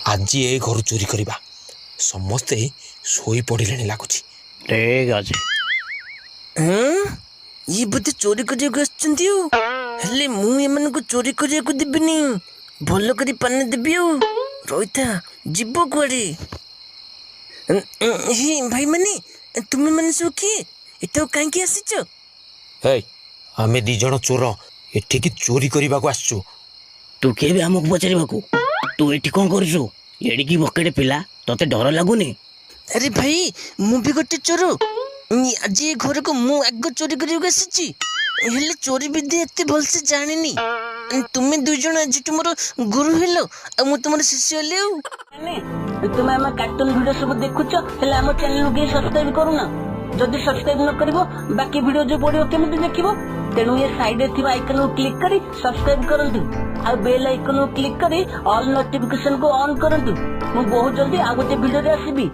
आज ए घर चोरी करवा समस्ते शोई पड़े लगुच। ठीक अच्छे ये बोधे चोरी करले मुझे चोरी करने देविनी भल कर पान देवी रही जीव कुआड़े भाई माने तुम्हें मैंने सब किए एटा कहीं आसीच आमे दी जन चोर एठिकी चोरी करने को आसचु। तू किए आमको पचार तू ये कौन करू एड़िकी बकेटे पिला तोते डर लगुनि? अरे भाई मु भी गोटे चोर आज ये घर को मु आग चोरी करने चोरी विद्या एत भलसे जानी तुम्हें दुई जन आज मोर गुरु हेलो आ तुम शिष्य हेले। तुम्हें आम कार्टून वीडियो सब देखुच आम चैनल को सब्सक्राइब करूना जदि सब्सक्राइब न करिवो बाकी वीडियो जो पड़ियो केमिति देखिवो तेणु ये साइड रे थिबा आइकन को क्लिक करी सब्सक्राइब करंतु आ बेल आइकन को क्लिक करी ऑल नोटिफिकेशन को ऑन करंतु मु बहुत जल्दी आ गोटे वीडियो रे आसीबी।